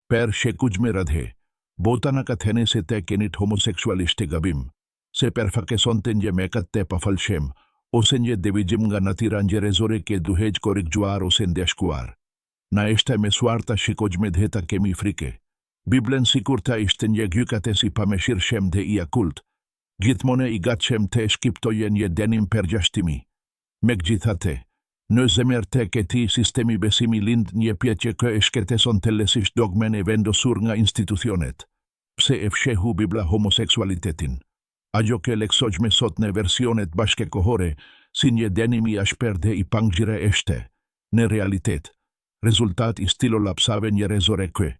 Per shekugjme radhe, bota nakathene se te kenit homoseksualisht të gabim, se perfaqeson të nje mekat te pafalshem, ose nje devijim nga natira njerëzore ke duhej korrigjuar ose ndeshkuar. Na ishte me suarta shikugjme dheta kemi frike. Biblen sikur ta ishte nje gjykate si pameshir shem dhe i akult, gjithmone i gatshëm të shkiptoje një denim përgjashtimi. Megjithatë, në zemër të këtij sistemi besimi lind një pjetë që e shketeson thelesisht dogmen e vendosur nga institucionet. Pse e fshehu Bibla homoseksualitetin? Ajo që leksojmë sot në versionet bashkëkohore si një denim i ashpër dhe i pangjire eshte, në realitet, rezultat i stilo lapsave njerëzore kë,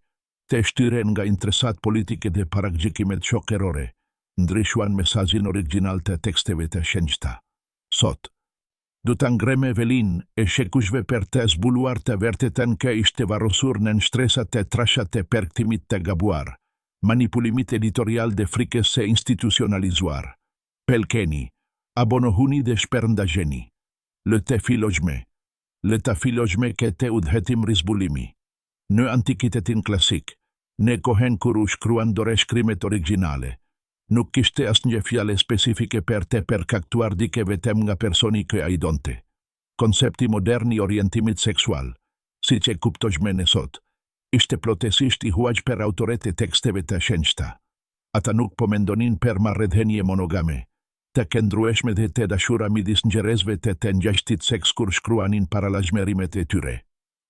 të shtyren nga interesat politike dhe paragjikimet shokerore, ndryshuan mesazhin original të teksteve të shenjta. Sot, du të ngreme velin e shekushve për të zbuluar të vërtetën që ishte varrosur në stresat të trashat të përktimit të gabuar, manipulimit editorial dhe frikës se institucionalizuar. Pelkeni, abonohuni dhe shpërndajeni. Le të filojme që të udhëhetim rizbulimi. Në antikitetin klasik, në kohen kur u shkruan dore shkrimet originale, nuk kishte asnjë fjale specifike për të përkaktuar dike vetëm nga personi që ai donte. Koncepti modern i orientimit seksual, siç e kuptojmë ne sot, ishte plotësisht i huaj për autorët e teksteve të shenjta. Ata nuk po mendonin për marrëdhënie monogame, të këndrueshme dhe të dashura midis njerëzve të ngjashtit seks kur shkruanin paralajmërimet e tyre.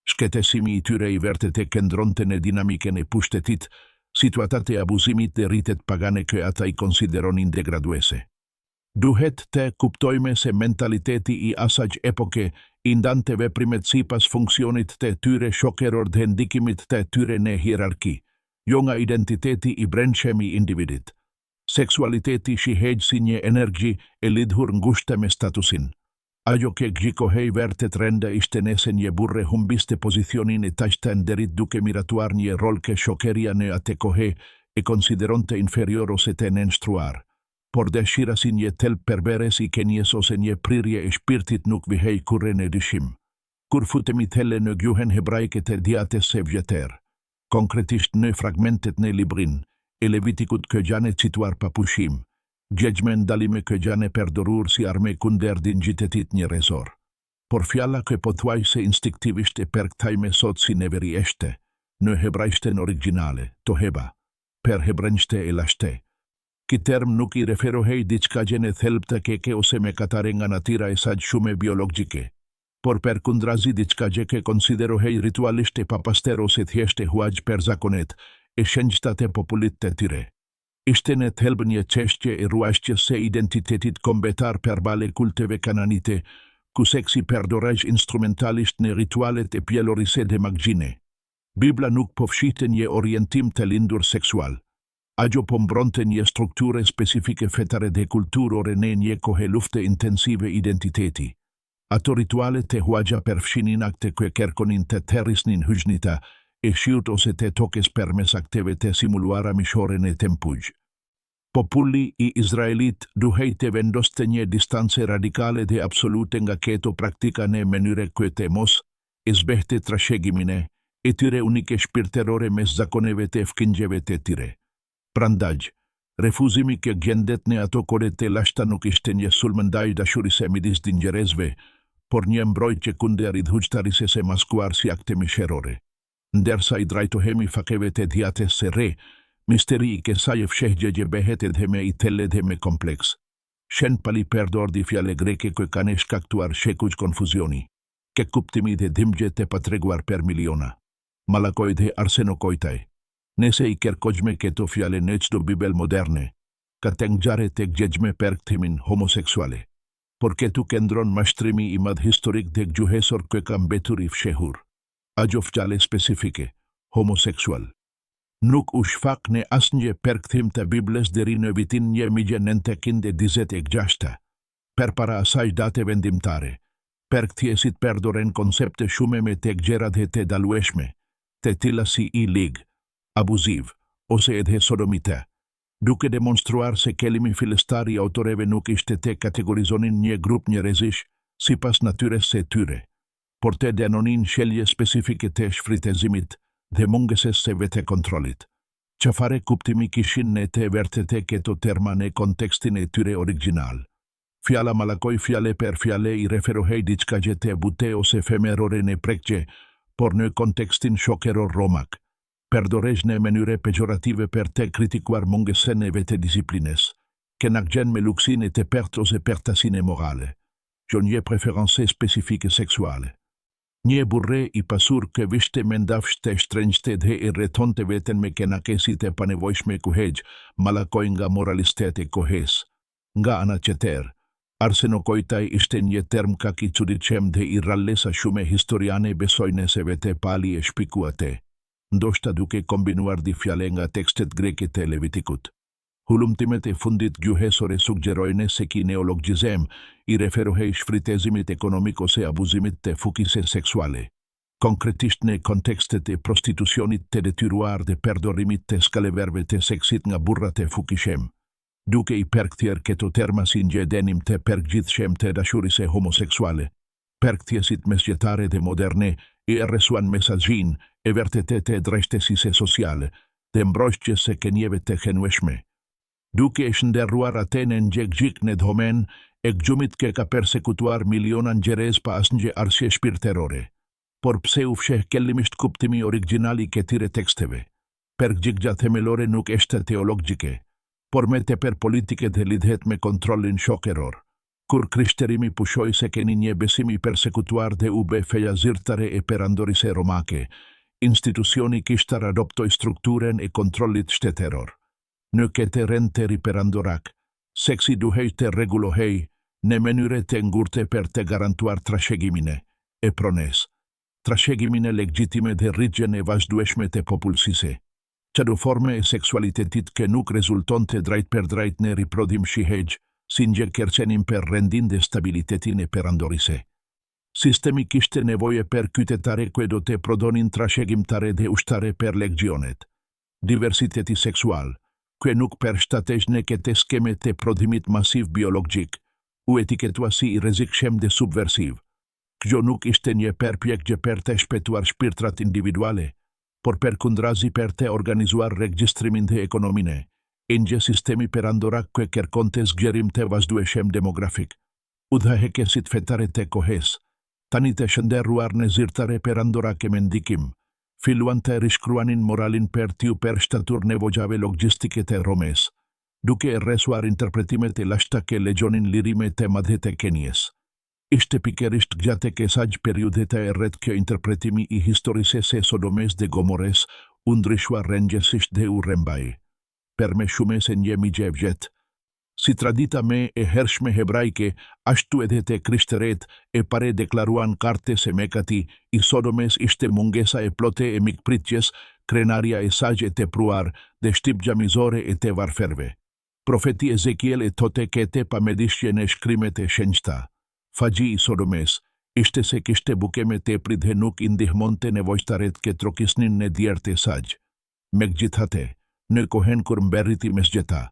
Shketësimi i tyre i vërtetë këndronte në dinamikën e pushtetit, situatat e abuzimit dhe rritet pagane që ata i konsideronin degraduese. Duhet të kuptojme se mentaliteti i asaj epoke i ndante veprimet sipas funksionit të tyre shokeror dhe ndikimit të tyre në hierarki, jo nga identiteti i brendshëm i individit. Seksualiteti shihej si një energji e lidhur ngushtë me statusin. Ajo që gjikohej vërtet rende ishte nëse një burre humbiste pozicionin e tashta nderit duke miratuar një rol që shokeria në atë kohë e konsideronte inferior ose të nënstruar. Por dëshira si një thelb perveres i kenjes ose një prirje e shpirtit nuk vihej kurrë në dyshim. Kur futemi thelle në gjuhën hebraike të Diates së Vjetër, konkretisht në fragmentet në librin e Levitikut që janë cituar pa pushim, gjejmë ndalime që janë përdorur si arme kundër dinjitetit njerëzor. Por fjala që pothuajse instinktivisht e përkthejmë sot si neveri eshte, në hebraishten originale, toheba, per hebrejshte e lashte. Ky term nuk i referohej diçka gjene thelbte keke ose me katare nga natira e saj shumë biologjike, por per kundrazi diçka që konsiderohej ritualisht e papaster ose thjesht e huaj për zakonet e shenjtat e popullit të tyre. Ishte në thelb një çështje e ruajtjes së identitetit kombëtar përballë kulteve kananite, ku seksi përdorej instrumentalisht në ritualet e pjellorise dhe magjine. Bibla nuk po fshihte një orientim të lindur seksual. Ajo po mbronte një strukture specifike fetare dhe kulturore në një kohë lufte intensive identiteti. Ato ritualet të huaja përfshinin akte që kërkonin të terrisnin hyjnita e shiut ose të tokes përmes akteve të simuluara mishore në tempujë. Populli i Izraelit duhej të vendoste një distance radikale dhe absolute nga këto praktika në mënyre që të mos e zbehte trashëgimine e tyre unike shpirtërore mes zakoneve të fëmijëve të tyre. Prandaj, refuzimi që gjendet në ato kohë të lashta nuk ishte një sulm ndaj dashurisë midis njerëzve, por një mbrojtje kundër idhujtarisë së maskuar si akte mishërore. Ndërsa i drejtohemi fakeve të Diates së Re, misteri i kësaj fshehje që bëhet edhe me i thellë dhe me kompleks. Shen pali përdor fjale greke që kanë shkaktuar shekuj konfuzioni, ke kuptimi dhe dhimbje të patreguar per miliona. Malakoj dhe arsenokojtaj. Nëse i kërkojmë këto fjale në çdo Bibel moderne, ka të ngjare të gjejmë përktimin homoseksuale. Por këtu këndron mashtrimi i madh historik dhe gjuhësor që ka mbetur i fshehur. Ajo fjale specifike, homoseksual. Nuk u shfaq në asnjë përkthim të Biblës deri në vitin 1926. Përpara asaj date vendimtare, përkthjesit përdoren koncepte shumë me të gjera dhe të dallueshme, të tilla si i lig, abuziv, ose edhe sodomite, duke demonstruar se kelimi fillestar i autoreve nuk ishte të kategorizonin një grup njerëzish sipas natyres së tyre, por të denonin shelje specifike të shfrytëzimit, dhe mungesës së vete kontrollit. Çfarë kuptimi kishin në të vërtetë këto terma në kontekstin e tyre origjinal? Fjala malakoj fjale per fjale I referohej diçka që të bute ose femerore në prekje, por në kontekstin shokeror romak. Perdorej në mënyre pejorative per të kritikuar mungesën e vete disiplines, que n'agjen me luxin e te perte ose pertasine morale. Jo një preference specifike seksuale. Një burre I pasur que vishte mendafshte shtrenjte dhe I retonte veten me kenakesit e panevojshme kuhej, malakoj nga moralistet e kohes. Nga ana qeter, arsenokojtaj ishte një term kak I çuditshëm dhe I rallesa shumë historiane besojnë se vete pali e shpikuate. Ndoshta duke kombinuar di fjale nga tekstet greke të Levitikut. Hulumtimet e fundit gjuhësore suggerojnë se ki neologjizem I referohej shfrytëzimit ekonomik ose abuzimit të fukise seksuale. Konkretisht në kontekstet e prostitucionit të detyruar dhe perdorimit të skaleverve të seksit nga burrat e fukishem. Duke I përkthyer këto terma si ngjedenim të përgjithshëm të dashurisë homoseksuale. Përkthjesit mesjetare dhe moderne I rresuan mesazhin e vërtetë të drejtësisë sociale dhe mbrojtjes së kenjeve të genueshme. Duke e shënderuar atë në ngjekgjik në domen e gjumit ke ka persekutuar miliona njerëz pa asnjë arsye shpirtërore. Por pse u fsheh kellimisht kuptimi origjinal I këtyre teksteve? Përgjigja themelore nuk është teologjike, por me tepër politike dhe lidhet me kontrollin shokeror. Kur krishterimi pushoi se keni një besim I persekutuar dhe u bë feja zyrtare e perandorisë romake, institucioni kishtar adoptoi strukturën e kontrollit shtetëror. Në këtë rend të riperandorak, seksi duhej të regulohej në mënyre të ngurte për të garantuar trashëgimine e prones, trashëgimine legjitime dhe rritjen e vazhdueshme të popullsisë. Çdo forme e seksualitetit që nuk rezulton të drejt për drejt në riprodhim shihej, si një kërcenim për rendin dhe stabilitetin e perandorisë. Sistemi kishte nevojë për qytetare që do të prodonin trashëgimtare dhe ushtare për legjionet. Diversiteti seksual, që nuk përshtatej në këtë skeme të prodhimit masiv biologjik, u etiketua si I rrezikshëm dhe subversiv. Kjo nuk ishte një përpjekje për të shpëtuar shpirtrat individuale, por përkundrazi për të organizuar regjistrimin dhe ekonominë, e një sistemi perandorak që kërkonte zgjerim të vazhdueshëm demografik. Udhëheqësit fetare të kohes, tani të shënderuar në zyrtare perandorake me ndikim, filluan të rishkruanin moralin për t'u përshtatur nevojave logjistike të Romes, duke e rresuar interpretimet e lashta që legjonin lirime të madhe të Kenjes. Ishte pikërisht gjatë kësaj periudhe të errët që interpretimi I historisë së Sodomes dhe Gomores u ndryshua rrënjësisht dhe u rrembaj. Per me shumë se një mijë si tradita me e hershme hebraike, ashtu edhe të krishterët e pare deklaruan karte se mekati I Sodomes ishte mungesa e plote e mikpritjes, krenaria e saj e tepruar dhe shtip gjamizore e të varferve. Profeti Ezekiel e thote kete pa medishje në shkrimet e shenjta. Fagji I Sodomes ishte se kishte bukeme teprit dhe nuk I ndihmonte nevojtaret që trokisnin në djertë e saj. Megjithatë, në kohen kur mberriti mesgjeta,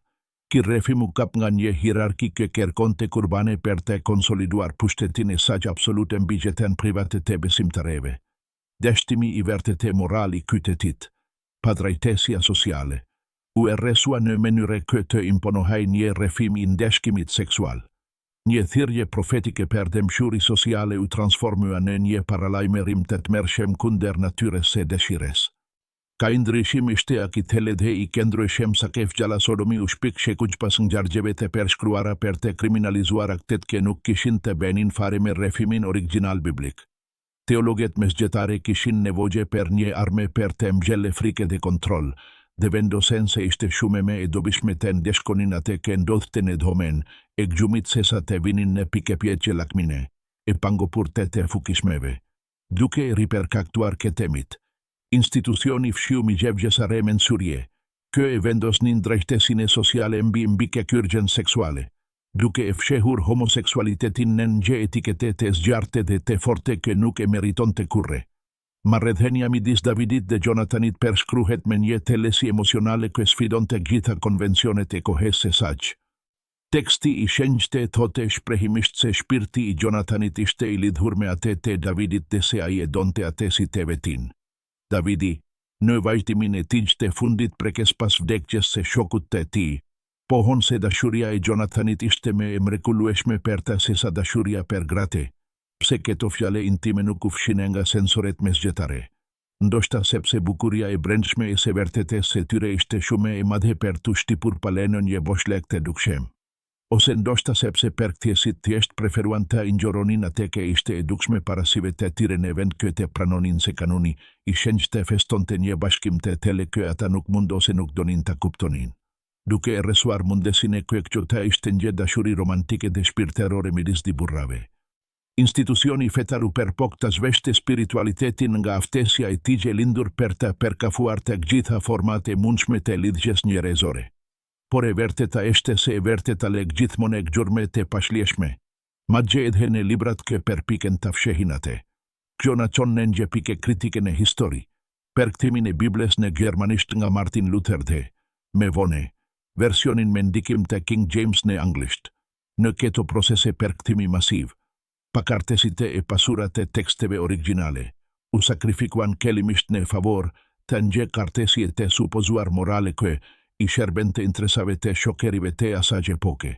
ki rrefim u kap nga një hierarki që kërkonte kurbane për të konsoliduar pushtetin e saj absolute mbi jetën private të besimtarëve. Dashtimi I vërtetë moral I qytetit, padrejtësia sociale, u rresua në mënyrë që të imponohej një rrefim I ndeshkimit seksual. Një thirrje profetike për dëmshuri sociale u transformua në një paralajmërim të tmerrshëm kundër natyrës së dëshirës. Ka ndryshim ishte akitele dhe I këndryshëm sa kef gjalla Sodomi u shpik shekuj pas ngjarjeve të përshkruara për të kriminalizuar aktet që nuk kishin të bënin fare me rrefimin origjinal biblik. Teologët mesjetare kishin nevojë për një arme për të mbjellë frikë dhe kontroll, dhe vendosen se ishte shumë me e dobishme të ndeshkonin atë që ndodhte në domen, e gjumit sesa të vinin në pikëpjeqe lakmine, e pangopur të fukishmeve. Duke riperkaktuar këtemit, institucioni fshiu mijevjesare mensurje, që e vendosnin drejtësinë sociale mbi kërkyrjen seksuale, duke e fshehur homoseksualitetin në një etikete të zgjarte dhe të forte që nuk e meriton të kurre. Marrëdhënia midis Davidit dhe Jonathanit përshkruhet me një telesi emocionale që sfidon të gjitha konvencionet e kohes së saj. Teksti I shenjtë thotë shprehimisht se shpirti I Jonathanit ishte I lidhur me atë të Davidit dhe se ai e donte atë si të vetin. Davidi, Në vazhdimin e tij të fundit prekes pas vdekjes së shokut të tij, pohon se dashuria e Jonathanit ishte më e mrekullueshme për ta se sa dashuria për gratë. Pse këto fjale intime nuk u fshihen nga sensoret mesgjetare? Ndoshta sepse bukuria e brendshme e së vërtetës së tyre ishte shumë e madhe për të shtypur palenën e boshllëk të dukshëm. Ose ndoshta sepse përkthjesit thjesht preferuan ta ingjoronin atë që ishte e dukshme parasive të tyre në vend që të pranonin se kanoni i shenjtë të festonte një bashkim të tele që ata nuk mund ose nuk donin ta kuptonin. Duke e rresuar mundesin e që ta ishte një dashuri romantike dhe shpirtërore midis dy burrave. Institucioni fetar u përpok të zhveshte spiritualitetin nga aftësia e tij e lindur për të përkafuar të gjitha format e mundshme të lidhjes njerëzore. Por e vërteta është se e vërteta lek gjithmonë e gjurme të pashlieshme. Madje edhe në librat që përpiken të fshehin atë. Kjo na çon në një pikë kritike në histori. Përktimin e Biblës në gjermanisht nga Martin Luther dhe, me vonë, versionin me ndikim të King James në anglisht. Në këto procese përktimi masiv, pakartësite e pasurat e teksteve originale, u sakrifikuan kelimisht në favor të një kartësie të supozuar morale që i shërbente interesave të shokerive të asaj epoke.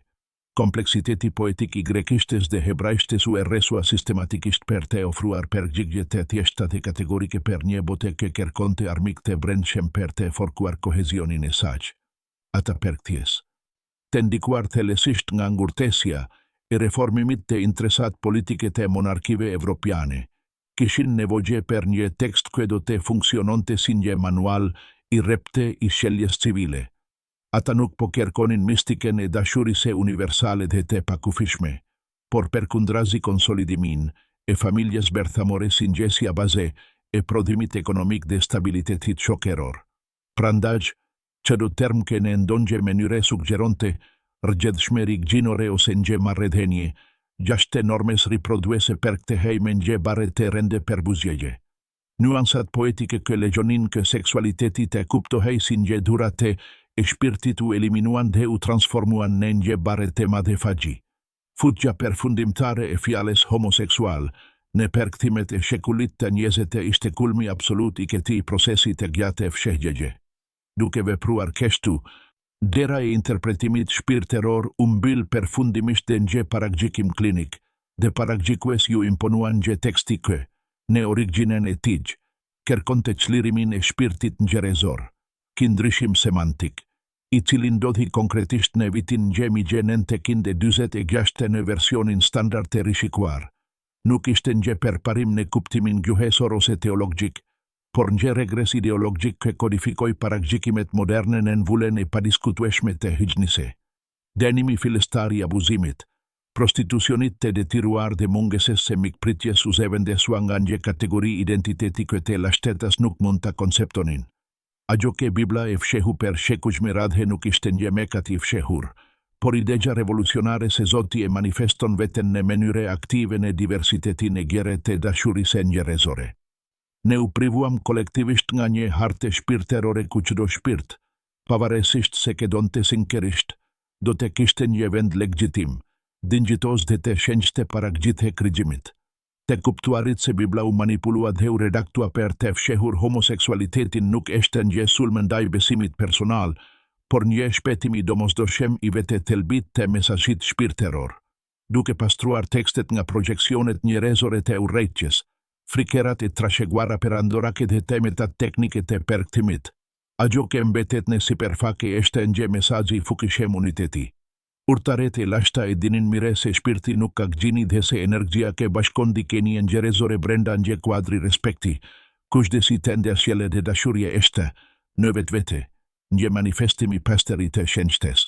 Kompleksiteti poetik i grekishtes dhe hebraishtes u erresua sistematikisht për të ofruar përgjigje të thjeshta dhe kategorike për një bote që kërkonte armik të brendshëm për të forkuar kohezionin e saj. Ata përkthjes, të ndikuar thellësisht nga ngurtësia e reformimit të interesat politike të monarkive evropiane, kishin nevojë për një tekst që do të funksiononte si një manual i repte i sheljes civile. Ata nuk po kërkonin mistiken e dashurisë universale dhe të pakufishme, por përkundrazi konsolidimin e familjes bërthamore si ngjesja baze e prodhimit ekonomik dhe stabilitetit shokeror. Prandaj, çdo term që në ndonjë mënyrë suggeronte rrjedhshmëri gjinore ose një marrëdhënie, gjashtë normes riproduese për këtë hejme një bare të rende për buzjeje. Nuansat poetike që legjonin që seksualiteti të kuptohej si një durate e shpirtit u eliminuan dhe u transformuan në një bare të madhe fagji. Futja përfundimtare e fjales homoseksual në përkthimet e shekullit të njerëzve ishte kulmi absolut i këtij procesi të gjatë e fshehjeje. Duke vepruar kështu, dera e interpretimit shpirtëror u mbyll përfundimisht në një paragjikim klinik, dhe paragjikues ju imponuan një teksti që, në origjinen e tij, kërkonte çlirimin e shpirtit njerëzor, kindrishim semantik, i cili ndodhi konkretisht në vitin 1946 në versionin standard të rishikuar. Nuk ishte një përparim në kuptimin gjuhësor ose teologjik, por një regres ideologjik që kodifikoi paragjikimet moderne në nvulen e padiskutueshme të hyjnisë. Dënimi fillestar i abuzimit, prostitucionit të detyruar dhe mungesës së mikpritjes u zëvendësua nga një kategori identiteti që të lashtetas nuk mund ta konceptonin. Ajo që Bibla e fshehu për shekuj radhe nuk ishte një mekat i fshehur, por ideja revolucionare se Zoti e manifeston veten në mënyre aktive në diversitetin e gjerë të dashurisë njerëzore. Ne u privuam kolektivisht nga një harte shpirtërore ku çdo shpirt, pavarësisht se që donte sinqerisht, do të kishte një vend legjitim, dinjitos dhe të shenjtë paragjithe krigjimit. Të kuptuarit se Bibla u manipulua dhe u redaktua për të fshehur homoseksualitetin nuk është një sulm ndaj besimit personal, por një shpëtim i domosdoshëm i vetë thelbit të mesazhit shpirtëror. Duke pastruar tekstet nga projeksionet njerëzore të urrejtjes, frikerat e trashëguara perandorake dhe temetat teknike të përkthimit, ajo që mbetet në sipërfaqe është një mesazh i fuqishëm uniteti. Urtaret e lashta e dinin mire se shpirti nuk ka gjini dhe se energjia që bashkon dikeni e njerëzore brenda një kuadri respekti, kushdesi tende asjele dhe dashurie është, në vetvete, një manifestim i pastërit të shenjtes.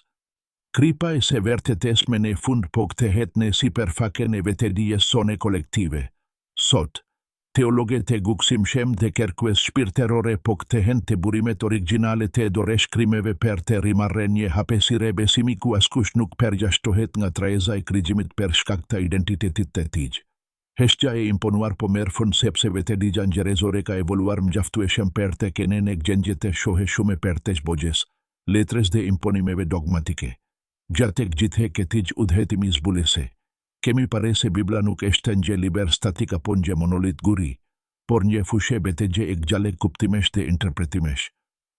Kripa e se vërtetes me në fund po kthehet në sipërfaqe në vetedijes sone kolektive. Sot, teologet e guksimshem dhe kërkues shpirtërore po kthehen të burimet originale të doreshkrimeve për të rimarrë një hapësire besimi ku askush nuk përjashtohet nga trajeza e krigjimit për shkak të identitetit të tij. Heshtja e imponuar po merr fund sepse vetedigja njerëzore ka evoluar mjaftueshëm për të kenen e gjendje të shoheshume për të zbogjes, letres dhe imponimeve dogmatike. Gjatë gjithë këtij udhëtimi zbulese, kemi pare se Bibla nuk është një liber statik apo një monolit guri, por një fushe BTG e gjale kuptimesh dhe interpretimesh.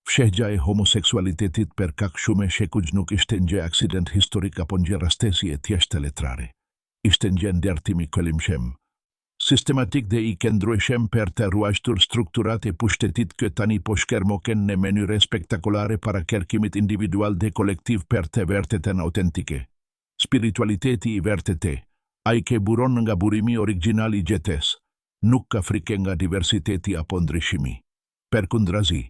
Fshehja e homoseksualitetit per kaq shumë shekuj nuk ishte një aksident historik apo një rastesi e thjeshtë letrare. Ishte një ndërtimi këllimshem, sistematik dhe i qëndrueshëm për të ruajtur strukturat e pushtetit që tani po shkermoken në mënyre spektakolare para kërkimit individual dhe kolektiv për të vërtetën autentike. Spiritualiteti i vërtetë, ai që buron nga burimi origjinal i jetës, nuk ka frikë nga diversiteti apo ndryshimi. Përkundrazi,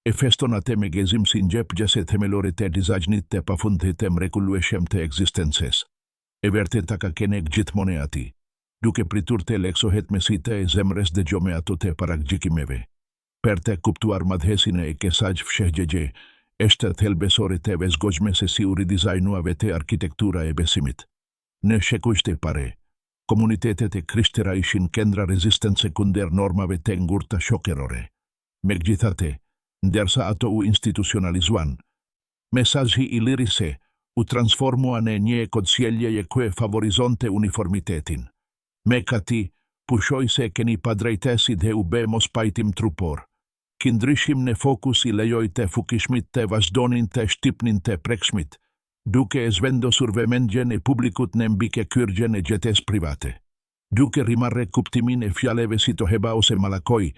e feston atë me gëzim si gjese themelore të dizajnit të pafundit të mrekullueshëm të ekzistencës. E vërteta ka kenek gjithmonë ati, duke pritur të leksohet me sita e zemrës dhe gjome ato të parakgjikimeve. Per të kuptuar madhesin e kesaj fshehgjegje, është thelbesore të vezgojme se si u ridizajnuave të arkitektura e besimit. Në shekuj të pare, komunitetet e krishtera ishin kendra rezistence kunder normave të ngurta shokerore. Megjithatë, ndërsa ato u institucionalizuan, mesazhi i liri se u transformua në një kodësjelje që favorizonte uniformitetin. Me kati, pushoj se keni padrejtesi dhe u be mos pajtim trupor. Kindryshim në fokus i lejoj të fukishmit të vazhdonin të shtipnin të prekshmit, duke e zvendosur vëmendjen e publikut në mbike kyrgjen e gjetes private. Duke rimarre kuptimin e fjaleve si to heba ose malakoj,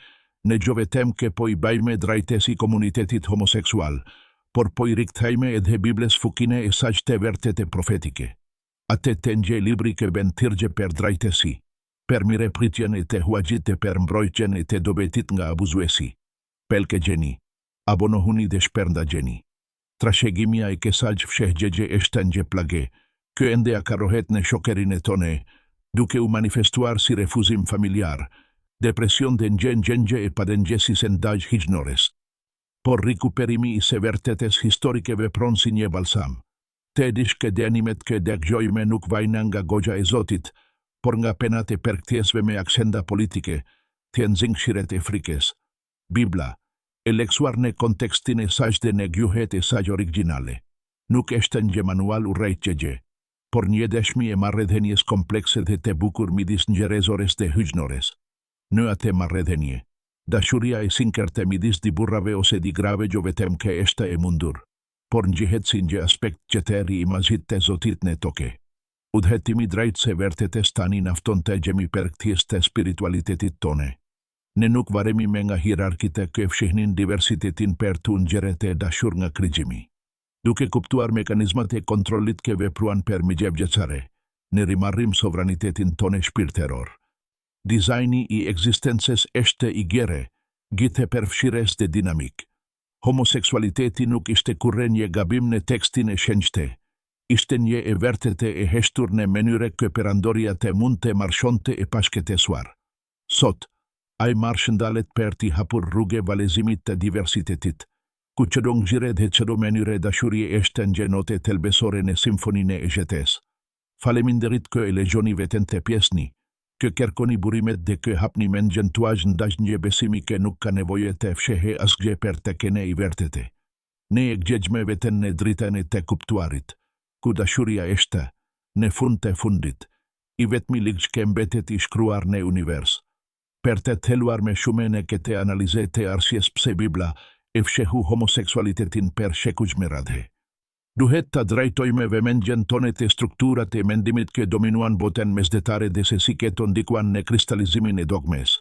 në gjovetem ke po i bajme drajtesi komunitetit homoseksual, por po i rikthejme edhe Bibles fukine e saq të vërtete profetike. Atë të nje libri ke ben tirgje per drajtesi, per mire pritjen e të huajit e per mbrojtjen e të dobetit nga abuzuesi. Pelke gjeni, abonohuni dhe shpernda gjeni. Trashegimia e kesaj fshehgjegje është një plage, kjo ende akarohet në shokerin e tone, duke u manifestuar si refuzim familjar, depresion dhe gjengje e padengjesis e ndaj hijnores. Por rikuperimi i severtetes historike vepron si një balsam. Te dish ke denimet ke dekgjojme nuk vajna nga gogja e Zotit, por nga penat e përktjesve me aksenda politike, të nxingëshiret e frikes. Bibla, e leksuar në kontekstin e saj dhe në gjuhet e saj originale. Nuk është një manual u rejtjegje, por një deshmi e marrëdhënies komplekse dhe të bukur midis njerëzores dhe hyjnores. Në atë marrëdhënie, dashuria e sinkerte midis di burrave ose di grave gjovetem ke është e mundur, por njihet si një aspekt qeteri i mazhit të Zotit në toke. Udhëtimi drejt se vërtetes tani nafton të gjemi përktjes të spiritualitetit tone. Ne nuk varemi me nga hierarkite që fshihnin diversitetin për të ngjeret e dashur nga krigjimi. Duke kuptuar mekanizmat e kontrollit që vepruan për mijevgjecare, ne rimarrim sovranitetin tone shpirteror. Dizajni i ekzistencës është i gjere, gjithë përfshires dhe dinamik. Homoseksualiteti nuk ishte kurrë një gabim në tekstin e shenjtë, ishte një e vërtetë e heshtur në mënyre që perandoria të mund të marshonte e pashkëtesuar. Sot, ai marshë ndalet për t'i hapur rrugë valezimit të diversitetit, ku çdo ngjyrë dhe çdo mënyrë dashurie është një notë thelbësore në simfoninë e jetës. Faleminderit që e lexoni veten të pjesni, që kërkoni burimet dhe që hapni mendjen tuaj ndaj një besimi që nuk ka nevojë të fshehë asgjë për të kene i vërtetë. Ne e gjejmë veten në dritën e të kuptuarit, ku dashuria është, në fund të fundit, i vetmi ligj që mbetet i shkruar në univers. Per të theluar me shumene që të analize të arsjes pse Bibla e fshehu homoseksualitetin per shekuj me radhe. Duhet të drejtojme vëmendjen tone të strukturat e mendimit që dominuan boten mesdhetare dhe se si keto ndikuan në kristalizimin e dogmes.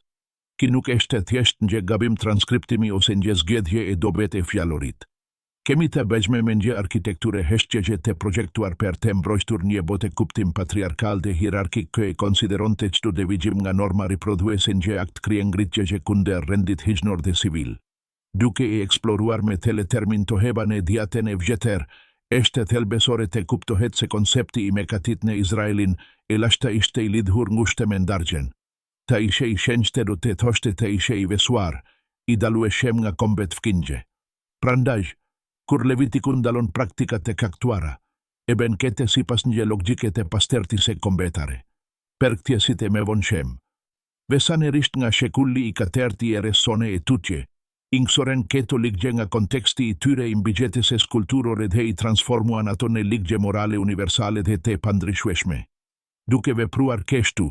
Ki nuk është thjesht një gabim transkriptimi ose një zgjedhje e dobet e fjalorit. Kemi të bëjmë me një arkitekture heshtjegje të projektuar per të mbrojtur një bote kuptim patriarkal dhe hierarkik që e konsideron të qëtu devijim nga norma riprodhuese një akt krije ngritjegje kunder rendit hijnor dhe civil. Duke e eksploruar me tele termin të heba në diaten e vjeter, është thelbësore të kuptohet se koncepti i mekatit në Izraelin e lashta ishte i lidhur ngushte me ndargjen. Ta ishe i shenjte do të thoshte të ishe i vesuar, i dalueshem nga kombet fkingje. Prandaj, kur Levitikun dalon praktikat e kaktuara, e ben kete si pas një logjike të pastertise kombetare. Përktjesit e me vonshem. Vesanerisht nga shekulli i katerti e resone e tutje, ingsoren keto ligje nga konteksti i tyre imbigjeteses kulturore dhe i transformuan ato në ligje morale universale dhe të pandrishueshme. Duke vepruar keshtu,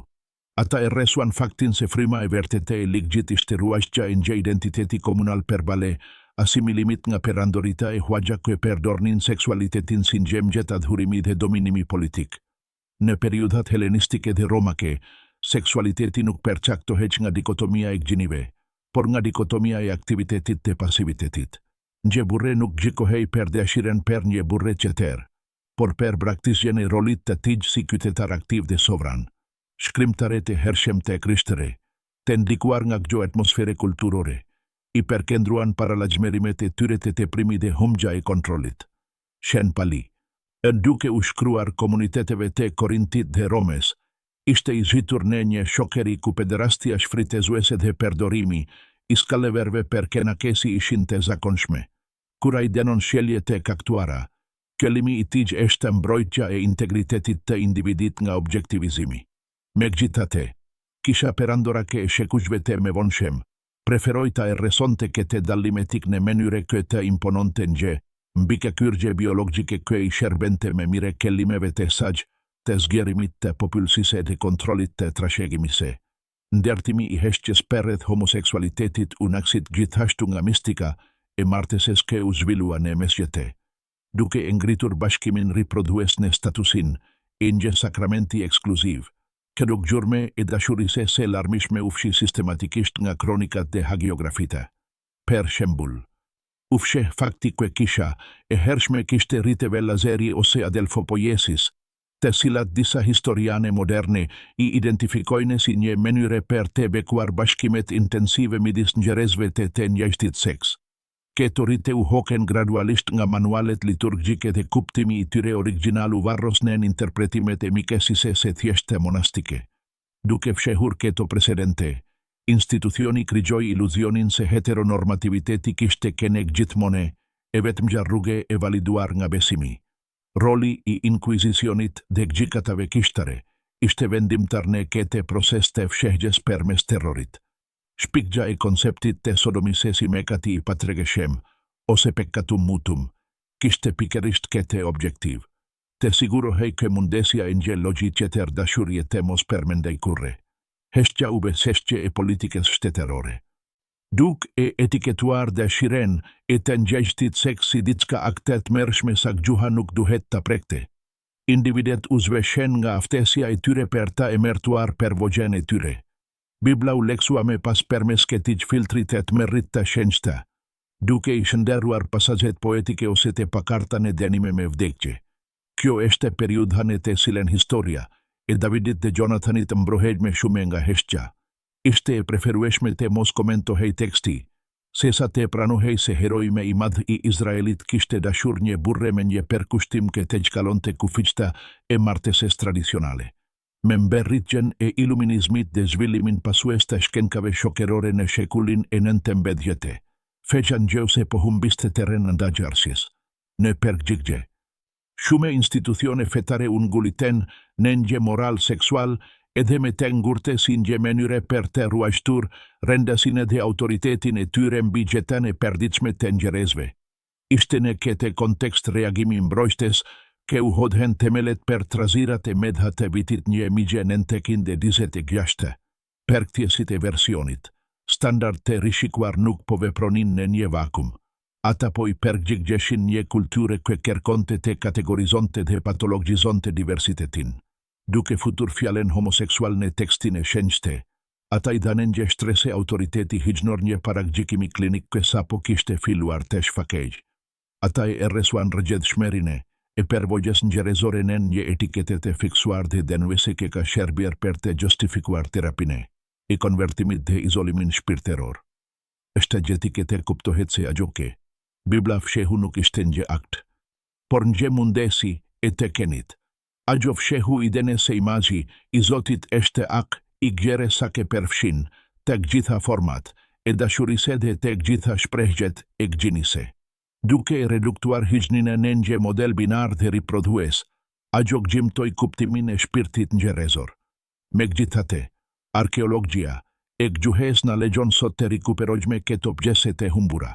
Ata e rresuan faktin se fryma e vërtetë e ligjit ishte ruajtja e një identiteti komunal përballë, asimilimit nga perandorita e huaxha që përdornin seksualitetin si gjemgjet adhurimi dhe dominimi politik. Në periudhat helenistike dhe romake, seksualiteti nuk përcaktohej nga dikotomia e gjinive, por nga dikotomia e aktivitetit dhe pasivitetit. Një burre nuk gjikohej per dashiren per një burre qeter, por per braktisjen e rolit të tij si qytetar aktiv dhe sovran. Shkrimtaret e hershëm të Krishtere, të ndikuar nga kjo atmosfere kulturore, i përkendruan para lajmërimet e tyre të teprimi dhe humgja e kontrolit. Shen Pali, duke u shkruar komuniteteve të Korintit dhe Romes, ishte i zhitur në një shokeri ku pederastia shfrytëzuese dhe përdorimi i skaleverve për kenakesi ishin të zakonshme. Kura i denon shelje të kaktuara, këllimi i tij është mbrojtja e integritetit të individit nga objektivizimi. Megjithatë, kisha perandorake e shekushve të me vonshëm, preferoj ta e resonte këtë dallimetik në mënyre që të impononte një, mbi kërgje biologjike që i shërbente me mire kellimeve të saj, të zgjerimit të popullsisë dhe kontrollit të trashëgimisë. Ndërtimi i heshtjes përreth homoseksualitetit u naksit gjithashtu nga mistika e martëses që u zhvillua në mesjete, duke e ngritur bashkimin riprodues në statusin e një sakramenti ekskluziv, këduk gjurme e dashurise se larmishme ufshi sistematikisht nga kronikat dhe hagiografite. Per shembull, ufshe fakti que kisha e hershme kishte riteve Lazeri ose Adelfopoiesis, të cilat disa historiane moderne i identifikojnë si një mënyre për të bekuar bashkimet intensive midis njerëzve të njëjtit seks. Këto rite u hoken gradualisht nga manualet liturgjike dhe kuptimi i tyre original u varros në interpretimet e mikesise se thjeshte monastike. Duke fshehur këto precedente, institucioni krigjoi iluzionin se heteronormativiteti kishte kenek gjithmone e vetëm rrugë e validuar nga besimi. Roli i inkuizicionit dhe gjykatave kishtare ishte vendimtar në këtë proces të fshehjes përmes terrorit. Shpikgja e konceptit të sodomise si mekati i patregëshem, ose peccatum mutum, kishte pikërisht këtë objektiv. Të sigurohej që mundesja e një logji qeter dashurje të mos përmendej kurre. Heshtja u beseshtje e politikës shtetërore. Duk e etiketuar dashiren e të ngjeshtit seks si diçka aktet mërshme sa gjuha nuk duhet të prekte. Individet u zveshen nga aftesja e tyre për ta emertuar për vogjen e tyre. Bibla u leksua me pas përmes këtij filtrit të merrit të shenjta, duke i shënderuar pasazhet poetike ose të pakarta në denime me vdekje. Kjo është periudha në të cilën historia e Davidit dhe Jonathanit mbrohej me shumë nga heshtja. Ishte e preferueshme të mos komentohej teksti, sesa të pranohej se heroi me i madh i Izraelit kishte dashur një burre me një përkushtim që të gjkalonte kufiqta e marteses tradicionale. Me mberritjen e iluminizmit dhe zhvillimin pasues të shkenkave shokerore në shekullin e 19. Feqan gjëse po humbiste terren ndagjarsjes. Në përgjigje, shumë institucione fetare unguliten në një moral seksual edhe me të ngurte si një mënyre për të ruajtur rendasin dhe autoritetin e tyre mbi gjetën e përditshme të njerëzve. Ishte në këtë kontekst reagimi mbrojtës që u hodhen temelet për trazirat e medha të vitit 1996. Përktjesit e versionit, standard të rishikuar nuk po vepronin në një vakum. Ata po i përgjigjeshin një kulture që kërkonte të kategorizonte dhe patologjizonte diversitetin. Duke futur fjalen homoseksual në tekstin e shenjte, ata i danen gjeshtrese autoriteti hijnor një paragjikimi klinik që sapo kishte filluar të shfakej. Ata e rresuan rëgjedh shmerine e përvojës njerëzore në një etiketet e fiksuar dhe denuese që ka shërbyer për të justifikuar terapine, e konvertimit dhe izolimin shpirteror. Është etikete kuptohet se ajoke. Bibla fshehu nuk ishte një akt, por një mundesi e të kenit. Ajo fshehu i dene se imazhi i Zotit është ak i gjere sa ke përfshin të gjitha format e dashurise dhe të gjitha shprehjet e gjinise. Duke e reduktuar hijnina në një model binar dhe riprodhues, ajo gjimtoi kuptimin e shpirtit njerëzor. Megjithatë, arkeologjia e gjuhes na legjon sot të rikuperojme këto pjese të humbura.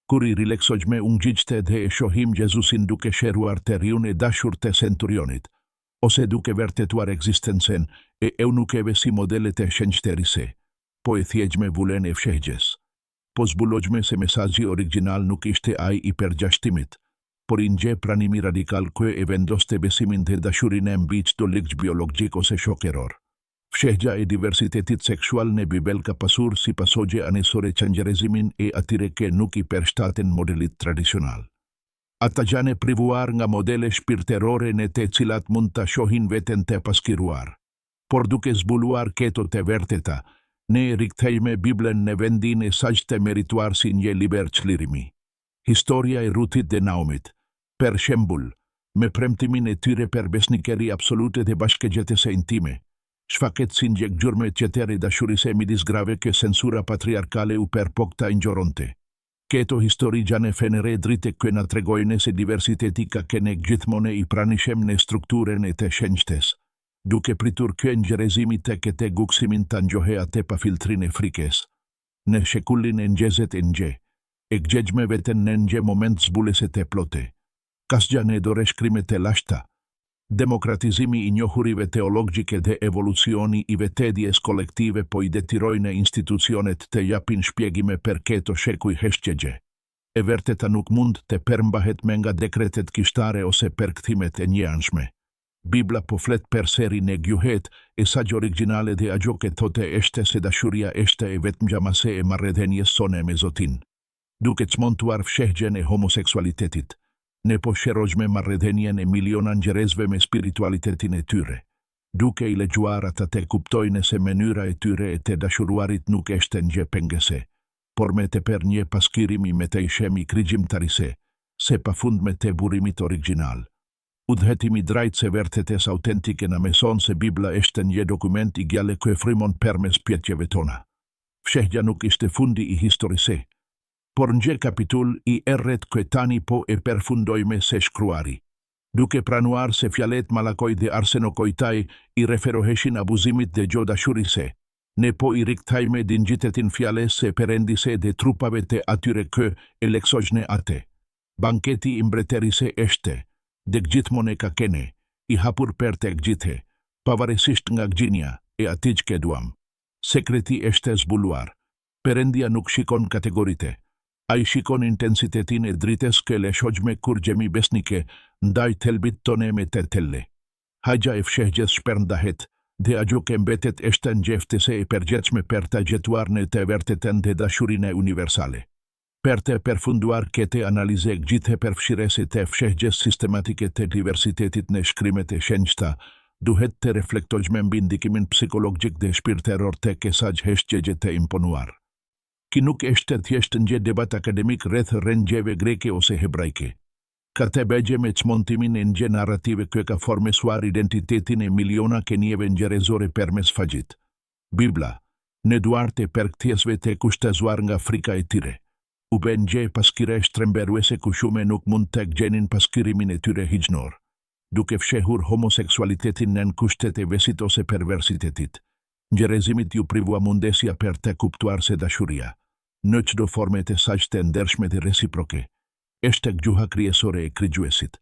Kur i rileksojme ungjiqte dhe e shohim Jezusin duke shëruar të riun e dashur të centurionit, ose duke vërtetuar ekzistencen e eunukeve si modelet e shenjtërisë, po e thjeshme vulen e fshehjes. Po zbulojme se mesazhi original nuk ishte ai i përgjashtimit, por i nxje pranimi radikal kë e vendoste besimin dhe dashurinë mbi çdo ligj biologjik ose shoqëror. Fshehja e diversitetit seksual në Bibel ka pasur si pasojë anësore çangjërezimin e atyre që nuk i përshtaten modelit tradicional. Ata janë privuar nga modele shpirtërore në të cilat mund të shohin veten të paskiruar. Por duke zbuluar këto të vërteta, ne rikthejmë Biblen në vendin e saj të merituar si një liber çlirimi. Historia e Ruthit dhe Naomit, per shembull, me premtimin e tyre për besnikëri absolute dhe bashkëgjetese intime, shfaket si një gjurme qëtëri dashurise midis grave që censura patriarkale u per pokta ingjoronte. Këto histori janë fenere drite që na tregojnë se diversiteti ka kene gjithmonë i pranishem në strukturën e të shenjtes, duke pritur që ngjërezimi të këtë guksimin të njohe atë pa filtrin e frikes. Në shekullin e ngjezet e nje, e gjejmë veten në një moment zbulese të plote. Kasja në dore shkrimet e lashta, demokratizimi i njohurive teologjike dhe evolucioni i vetëdijes kolektive po i detirojnë institucionet të japin shpjegime për këto shekuj heshtjegje. E vërteta nuk mund të përmbahet me nga dekretet kishtare ose përkthimet e njeanshme. Bibla po flet për seri në gjuhet e saj originale dhe ajo që thote eshte se dashuria eshte e vetëm gjamase e marrëdhënies sone me Zotin. Duke çmontuar fshehjen e homoseksualitetit, ne po shërojmë marrëdhënien e miliona njerëzve me spiritualitetin e tyre. Duke i lexuar ata të kuptojnë se mënyra e tyre e të dashuruarit nuk është një pengese, por me të për një paskirimi me të ishemi krigjimtarise, se pa fund me të burimit original. Udhëtimi drejt se vërtetes autentike na mëson se Bibla është një dokument i gjallë që frymon përmes pjetjeve tona. Fshehja nuk ishte fundi i historisë, por një kapitull i erret që tani po e përfundojmë se shkruari. Duke pranuar se fjalet Malakoj dhe Arsenokojtaj i referoheshin abuzimit dhe gjo dashurise, ne po i rikthajmë dinjitetin fjales se perendise dhe trupave të atyre kë e leksojnë ate. Banketi i mbretërisë është, dhe gjithmonë ka kene, i hapur për të gjithë, pavarësisht nga gjinja e atij që duam. Sekreti është zbuluar. Perëndia nuk shikon kategorite. Ai shikon intensitetin e drites që lëshojmë kur jemi besnike ndaj thelbit tonë me të telle. Hajja e fshehjes shpërndahet, dhe ajo që mbetet është ngjëftëse e përgjithshme për të gjetuar në të vërtetën dhe dashurinë universale. Per të përfunduar këtë analize gjithë përfshirëse të fshehjes sistematike të diversitetit në shkrimet e shenjta, duhet të reflektojmë mbi ndikimin psikologjik dhe shpirtëror të kësaj heshtjegje të imponuar. Ki nuk është thjesht një debat akademik rreth rrëngjeve greke ose hebraike. Ka të bëjë me çmontimin e një narrative që ka formesuar identitetin e miliona kenjeve njerëzore përmes fagjit. Bibla, në duart e përkthiesve të kushtëzuar nga frika e tyre, u bën gjë paskire shtremberuese ku shumë nuk mund të gjenin paskirimin e tyre hijnor, duke fshehur homoseksualitetin nën kushtet e vesit ose perversitetit. Njerëzimit ju privua mundesja për të kuptuar se dashuria, në çdo forme të saj të ndershme dhe reciproke, është gjuha krijesore e krijuesit.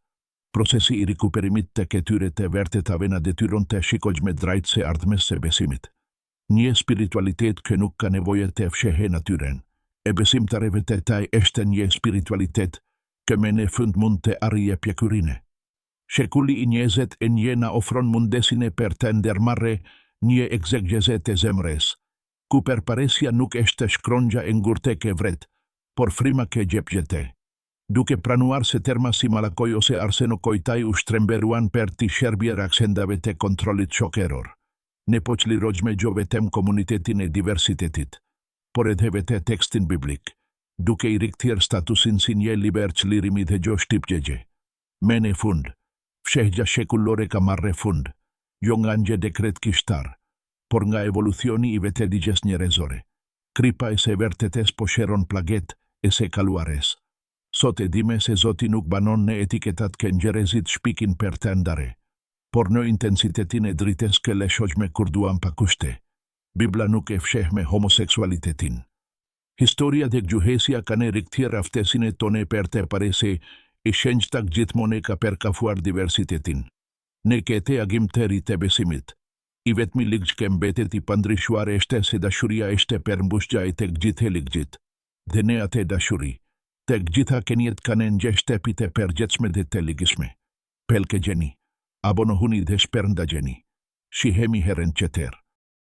Procesi i rikuperimit të këtyre të vërtetave na detyron të shikojmë drejt se ardhmes së besimit. Një spiritualitet që nuk ka nevojë të fshehë natyren, e besimtarëve të taj është një spiritualitet që me në fund mund të arrijë pjekurinë. Shekulli i 21 na ofron mundesin e për të ndërmarrë një egzegese të zemrës, ku përparesja nuk është shkronja e ngurtë ke vret, por frima ke gjepjete. Duke pranuar se terma si Malakoj ose Arsenokojtaj u shtremberuan për të shërbyer aksendave të kontrollit shoqëror. Ne po çlirojmë jo vetëm komunitetin e diversitetit, por edhe vetë tekstin biblik, duke i rikthyer statusin si një liber çlirimi dhe jo shtypjegje. Me në fund, fshehja shekullore ka marrë fund, jo nga një dekret kishtar, por nga evolucioni i vetëdigjes njerëzore. Kripa e se vërtetes po shëron plaget e se kaluares. Sot e dime se Zoti nuk banon në etiketat që njerëzit shpikin për të ndare, por në intensitetin e drites që lëshojmë kur duam pa kushte. Bibla nuk e fsheh me homoseksualitetin. Historia dhe gjuhësia kanë rikthyer aftësinë tonë për të parëse e shenjtak gjithmonë ka përkafuar diversitetin. Ne kete agim teri të besimit. I vetmi ligj që mbetet I pandrishuar eshte se dashuria ishte përmbushgja I tek gjithë ligjit. Dhe ne atë dashuri. Tek gjitha kenjet kanë në shtepit e përgjithshme dhe të ligjshme. Pelke gjeni. Abonohuni dhe shpernda gjeni. Shihemi herën tjetër.